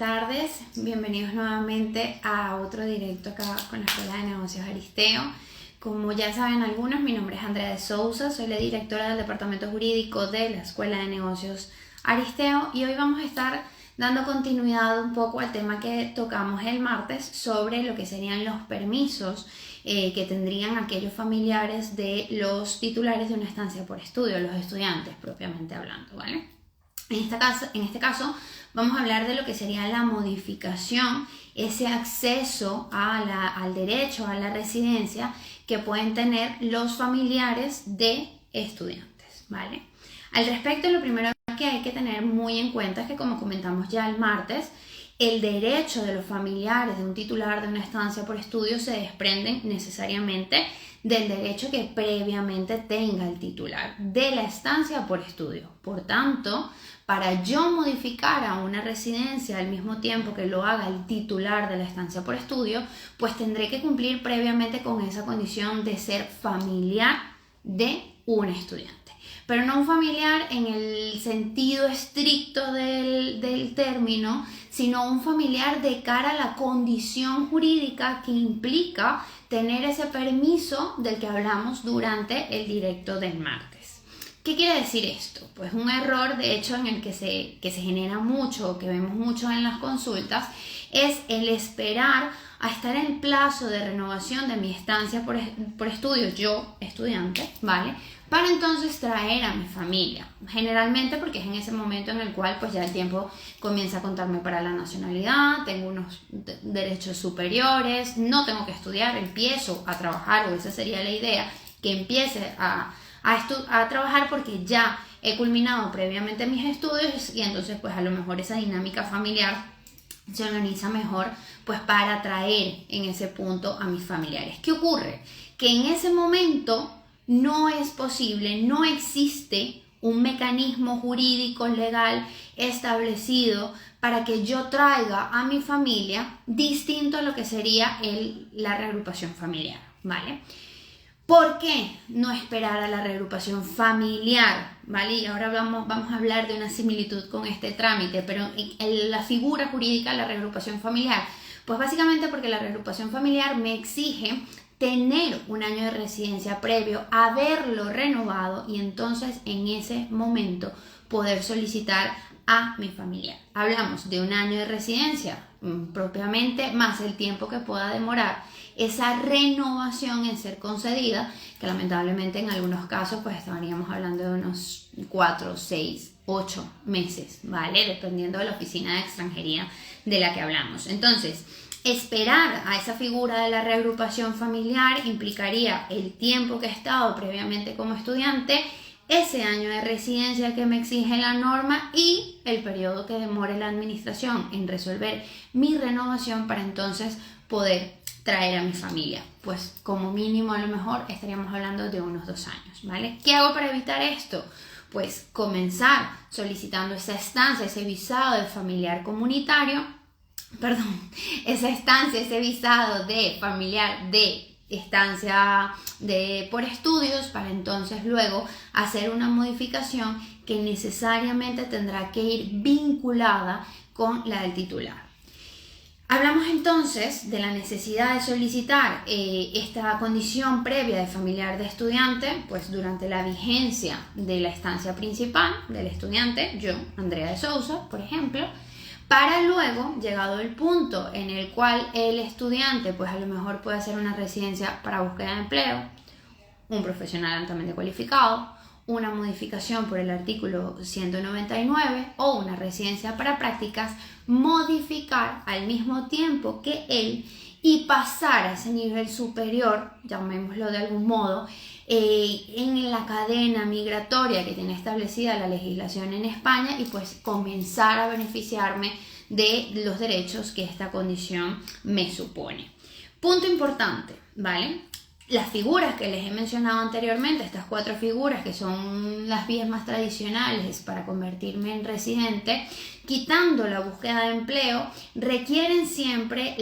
tardes, bienvenidos nuevamente a otro directo acá con la Escuela de Negocios Aristeo. Como ya saben algunos, mi nombre es Andrea de Sousa, soy la directora del Departamento Jurídico de la Escuela de Negocios Aristeo y hoy vamos a estar dando continuidad un poco al tema que tocamos el martes sobre lo que serían los permisos que tendrían aquellos familiares de los titulares de una estancia por estudio, los estudiantes propiamente hablando, ¿vale? En este caso vamos a hablar de lo que sería la modificación, ese acceso al derecho a la residencia que pueden tener los familiares de estudiantes, ¿vale? Al respecto, lo primero que hay que tener muy en cuenta es que, como comentamos ya el martes, el derecho de los familiares de un titular de una estancia por estudio se desprenden necesariamente del derecho que previamente tenga el titular de la estancia por estudio. Por tanto, para yo modificar a una residencia al mismo tiempo que lo haga el titular de la estancia por estudio, pues tendré que cumplir previamente con esa condición de ser familiar de un estudiante. Pero no un familiar en el sentido estricto del término, sino un familiar de cara a la condición jurídica que implica tener ese permiso del que hablamos durante el directo del martes. ¿Qué quiere decir esto? Pues un error, de hecho, en el que se genera mucho, que vemos mucho en las consultas, es el esperar a estar en el plazo de renovación de mi estancia por estudios, yo estudiante, ¿vale? Para entonces traer a mi familia, generalmente porque es en ese momento en el cual pues ya el tiempo comienza a contarme para la nacionalidad, tengo unos derechos superiores, no tengo que estudiar, empiezo a trabajar, o esa sería la idea, que empiece a trabajar porque ya he culminado previamente mis estudios y entonces pues a lo mejor esa dinámica familiar se organiza mejor pues para traer en ese punto a mis familiares. ¿Qué ocurre? Que en ese momento no es posible, no existe un mecanismo jurídico legal establecido para que yo traiga a mi familia distinto a lo que sería la reagrupación familiar, ¿vale? ¿Por qué no esperar a la reagrupación familiar? ¿Vale? Y ahora vamos a hablar de una similitud con este trámite, pero en la figura jurídica de la reagrupación familiar, pues básicamente porque la reagrupación familiar me exige tener un año de residencia previo, haberlo renovado y entonces en ese momento poder solicitar a mi familiar. Hablamos de un año de residencia propiamente más el tiempo que pueda demorar esa renovación en ser concedida, que lamentablemente en algunos casos pues estaríamos hablando de unos 4, 6, 8 meses, ¿vale? Dependiendo de la oficina de extranjería de la que hablamos. Entonces, esperar a esa figura de la reagrupación familiar implicaría el tiempo que he estado previamente como estudiante, ese año de residencia que me exige la norma y el periodo que demore la administración en resolver mi renovación para entonces poder traer a mi familia. Pues como mínimo a lo mejor estaríamos hablando de unos 2 años, ¿vale? ¿Qué hago para evitar esto? Pues comenzar solicitando esa estancia, ese visado de familiar comunitario, esa estancia, ese visado de familiar de estancia por estudios para entonces luego hacer una modificación que necesariamente tendrá que ir vinculada con la del titular. Hablamos entonces de la necesidad de solicitar esta condición previa de familiar de estudiante, pues durante la vigencia de la estancia principal del estudiante, yo, Andrea de Sousa, por ejemplo, para luego, llegado el punto en el cual el estudiante pues a lo mejor puede hacer una residencia para búsqueda de empleo, un profesional altamente cualificado, una modificación por el artículo 199 o una residencia para prácticas, modificar al mismo tiempo que él y pasar a ese nivel superior, llamémoslo de algún modo, en la cadena migratoria que tiene establecida la legislación en España y pues comenzar a beneficiarme de los derechos que esta condición me supone. Punto importante, ¿vale? Las figuras que les he mencionado anteriormente, estas 4 figuras que son las vías más tradicionales para convertirme en residente, quitando la búsqueda de empleo, requieren siempre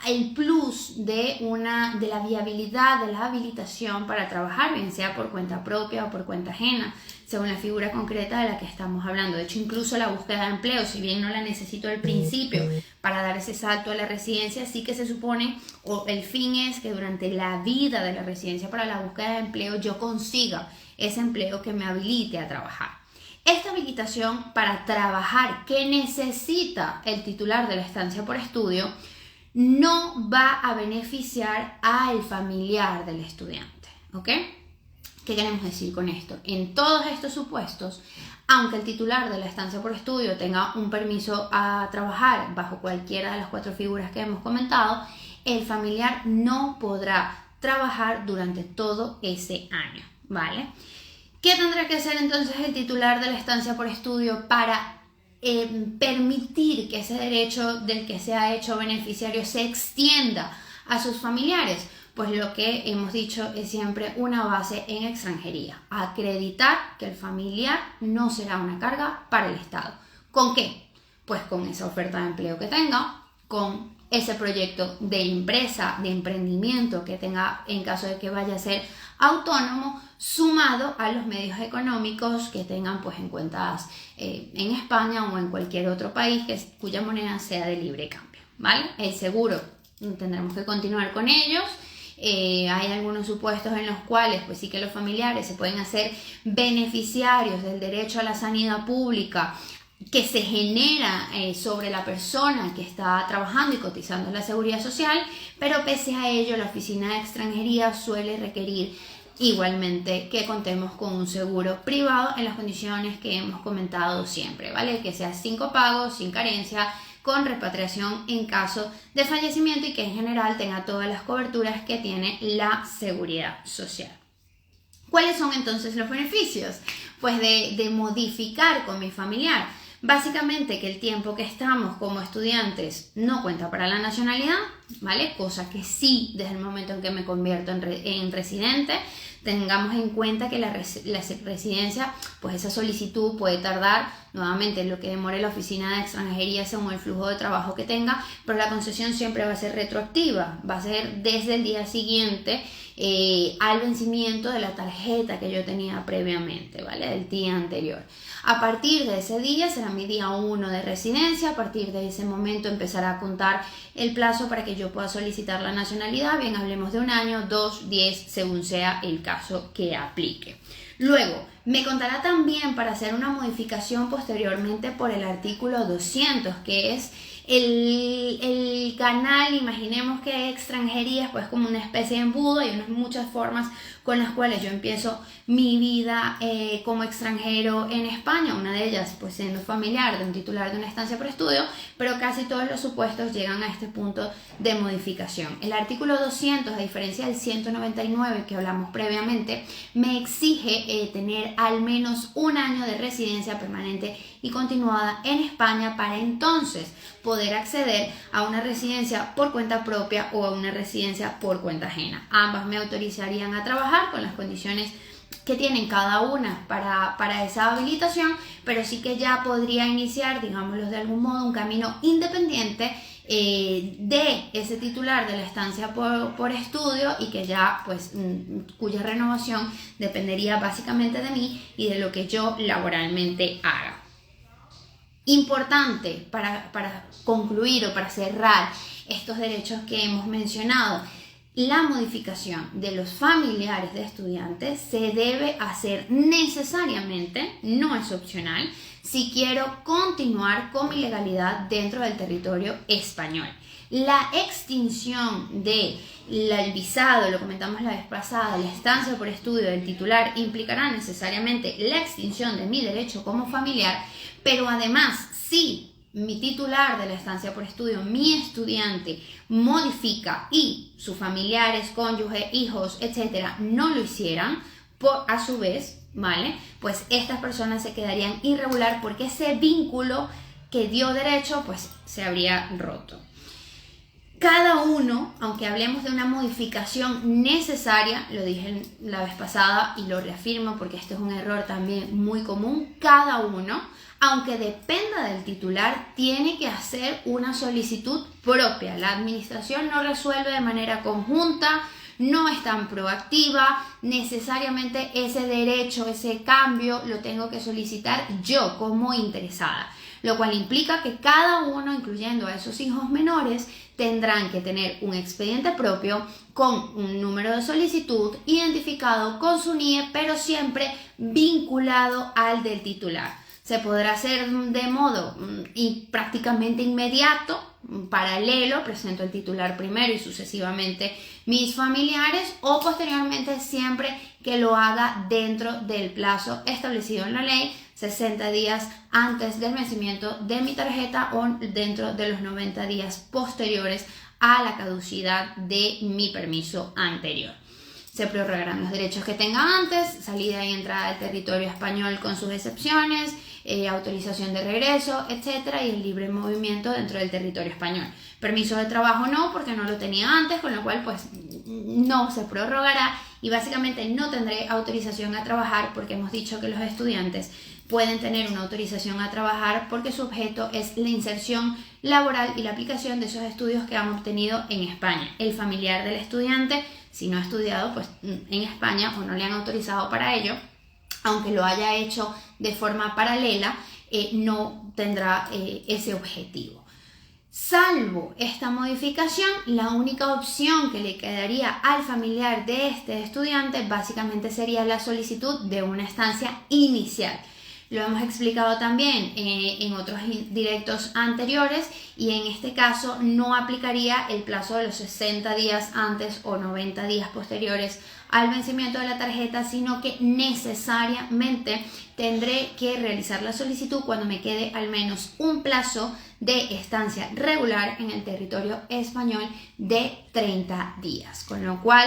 el plus de la viabilidad de la habilitación para trabajar, bien sea por cuenta propia o por cuenta ajena. según la figura concreta de la que estamos hablando. De hecho, incluso la búsqueda de empleo, si bien no la necesito al principio para dar ese salto a la residencia, sí que se supone, o el fin es que durante la vida de la residencia para la búsqueda de empleo yo consiga ese empleo que me habilite a trabajar. Esta habilitación para trabajar que necesita el titular de la estancia por estudio no va a beneficiar al familiar del estudiante, ¿ok? ¿Qué queremos decir con esto? En todos estos supuestos, aunque el titular de la estancia por estudio tenga un permiso a trabajar bajo cualquiera de las 4 figuras que hemos comentado, el familiar no podrá trabajar durante todo ese año, ¿vale? ¿Qué tendrá que hacer entonces el titular de la estancia por estudio para permitir que ese derecho del que se ha hecho beneficiario se extienda a sus familiares? Pues lo que hemos dicho es siempre una base en extranjería: acreditar que el familiar no será una carga para el Estado. ¿Con qué? Pues con esa oferta de empleo que tenga, con ese proyecto de empresa, de emprendimiento que tenga en caso de que vaya a ser autónomo, sumado a los medios económicos que tengan pues en cuentas en España o en cualquier otro país cuya moneda sea de libre cambio, ¿vale? El seguro tendremos que continuar con ellos. Hay algunos supuestos en los cuales pues sí que los familiares se pueden hacer beneficiarios del derecho a la sanidad pública que se genera sobre la persona que está trabajando y cotizando en la seguridad social, pero pese a ello la oficina de extranjería suele requerir igualmente que contemos con un seguro privado en las condiciones que hemos comentado siempre, ¿vale? Que sea 5 pagos, sin carencia, con repatriación en caso de fallecimiento y que en general tenga todas las coberturas que tiene la seguridad social. ¿Cuáles son entonces los beneficios? Pues de modificar con mi familiar. Básicamente que el tiempo que estamos como estudiantes no cuenta para la nacionalidad, ¿vale? Cosa que sí, desde el momento en que me convierto en residente, tengamos en cuenta que la residencia, pues esa solicitud puede tardar nuevamente lo que demore la oficina de extranjería según el flujo de trabajo que tenga, pero la concesión siempre va a ser retroactiva, va a ser desde el día siguiente al vencimiento de la tarjeta que yo tenía previamente, ¿vale? Del día anterior. A partir de ese día será mi día 1 de residencia. A partir de ese momento empezará a contar el plazo para que yo pueda solicitar la nacionalidad, bien hablemos de 1 año, 2, 10, según sea el caso que aplique. Luego, me contará también para hacer una modificación posteriormente por el artículo 200, que es el canal. Imaginemos que extranjería es pues como una especie de embudo. Hay muchas formas con las cuales yo empiezo mi vida como extranjero en España, una de ellas pues siendo familiar de un titular de una estancia por estudio, pero casi todos los supuestos llegan a este punto de modificación. El artículo 200, a diferencia del 199 que hablamos previamente, me exige tener al menos 1 año de residencia permanente y continuada en España para entonces poder acceder a una residencia por cuenta propia o a una residencia por cuenta ajena. Ambas me autorizarían a trabajar con las condiciones que tienen cada una para esa habilitación, pero sí que ya podría iniciar, digámoslo de algún modo, un camino independiente de ese titular de la estancia por estudio y que ya pues cuya renovación dependería básicamente de mí y de lo que yo laboralmente haga. Importante para concluir o para cerrar estos derechos que hemos mencionado: la modificación de los familiares de estudiantes se debe hacer necesariamente, no es opcional, si quiero continuar con mi legalidad dentro del territorio español. La extinción del visado, lo comentamos la vez pasada, la estancia por estudio del titular implicará necesariamente la extinción de mi derecho como familiar, pero además, si mi titular de la estancia por estudio, mi estudiante, modifica y sus familiares, cónyuge, hijos, etcétera, no lo hicieran, a su vez, ¿vale? Pues estas personas se quedarían irregular porque ese vínculo que dio derecho, pues se habría roto. Cada uno, aunque hablemos de una modificación necesaria, lo dije la vez pasada y lo reafirmo porque este es un error también muy común, cada uno, aunque dependa del titular, tiene que hacer una solicitud propia. La administración no resuelve de manera conjunta, no es tan proactiva, necesariamente ese derecho, ese cambio lo tengo que solicitar yo como interesada, lo cual implica que cada uno, incluyendo a esos hijos menores, tendrán que tener un expediente propio con un número de solicitud identificado con su NIE, pero siempre vinculado al del titular. Se podrá hacer de modo prácticamente inmediato, paralelo, presento el titular primero y sucesivamente mis familiares, o posteriormente siempre que lo haga dentro del plazo establecido en la ley, 60 días antes del vencimiento de mi tarjeta o dentro de los 90 días posteriores a la caducidad de mi permiso anterior. Se prorrogarán los derechos que tenga antes, salida y entrada del territorio español con sus excepciones, autorización de regreso, etcétera, y el libre movimiento dentro del territorio español. Permiso de trabajo no, porque no lo tenía antes, con lo cual pues no se prorrogará y básicamente no tendré autorización a trabajar, porque hemos dicho que los estudiantes pueden tener una autorización a trabajar porque su objeto es la inserción laboral y la aplicación de esos estudios que han obtenido en España. El familiar del estudiante, si no ha estudiado pues en España o no le han autorizado para ello, aunque lo haya hecho de forma paralela, no tendrá ese objetivo. Salvo esta modificación, la única opción que le quedaría al familiar de este estudiante básicamente sería la solicitud de una estancia inicial. Lo hemos explicado también en otros directos anteriores, y en este caso no aplicaría el plazo de los 60 días antes o 90 días posteriores al vencimiento de la tarjeta, sino que necesariamente tendré que realizar la solicitud cuando me quede al menos un plazo de estancia regular en el territorio español de 30 días. Con lo cual,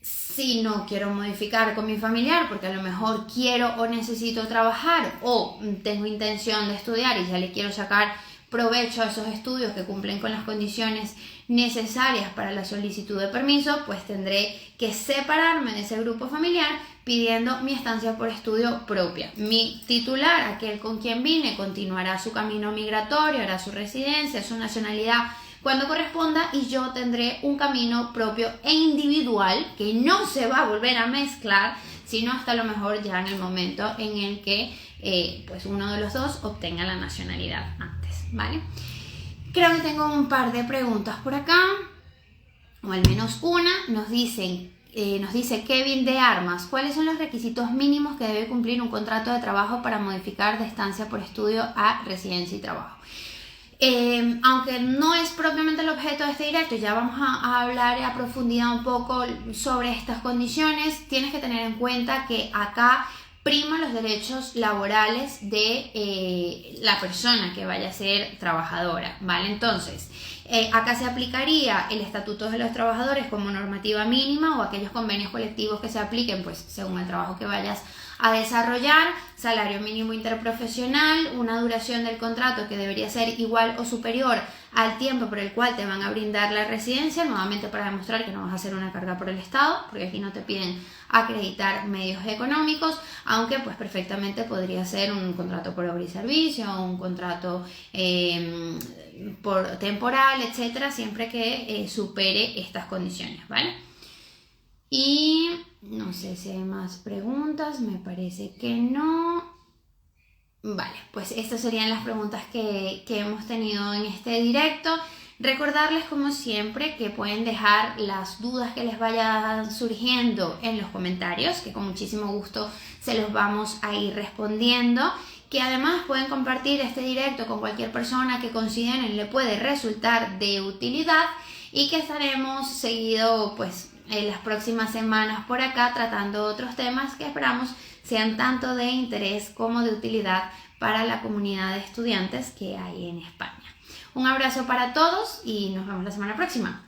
si no quiero modificar con mi familiar porque a lo mejor quiero o necesito trabajar, o tengo intención de estudiar y ya le quiero sacar provecho a esos estudios que cumplen con las condiciones necesarias para la solicitud de permiso, pues tendré que separarme de ese grupo familiar pidiendo mi estancia por estudio propia. Mi titular, aquel con quien vine, continuará su camino migratorio, hará su residencia, su nacionalidad cuando corresponda, y yo tendré un camino propio e individual que no se va a volver a mezclar, sino hasta lo mejor ya en el momento en el que pues uno de los dos obtenga la nacionalidad antes, ¿vale? Creo que tengo un par de preguntas por acá, o al menos una. Nos dice Kevin de Armas: ¿cuáles son los requisitos mínimos que debe cumplir un contrato de trabajo para modificar de estancia por estudio a residencia y trabajo? Aunque no es propiamente el objeto de este directo, ya vamos a hablar a profundidad un poco sobre estas condiciones. Tienes que tener en cuenta que acá priman los derechos laborales de la persona que vaya a ser trabajadora, ¿vale? Entonces, acá se aplicaría el Estatuto de los Trabajadores como normativa mínima, o aquellos convenios colectivos que se apliquen pues según el trabajo que vayas a desarrollar, salario mínimo interprofesional, una duración del contrato que debería ser igual o superior al tiempo por el cual te van a brindar la residencia, nuevamente para demostrar que no vas a hacer una carga por el Estado, porque aquí no te piden acreditar medios económicos, aunque pues perfectamente podría ser un contrato por obra y servicio, o un contrato por temporal, etcétera, siempre que supere estas condiciones, ¿vale? Y no sé si hay más preguntas, me parece que no. Vale, pues estas serían las preguntas que hemos tenido en este directo. Recordarles, como siempre, que pueden dejar las dudas que les vayan surgiendo en los comentarios, que con muchísimo gusto se los vamos a ir respondiendo. Que además pueden compartir este directo con cualquier persona que consideren le puede resultar de utilidad, y que estaremos seguido pues en las próximas semanas por acá tratando otros temas que esperamos sean tanto de interés como de utilidad para la comunidad de estudiantes que hay en España. Un abrazo para todos y nos vemos la semana próxima.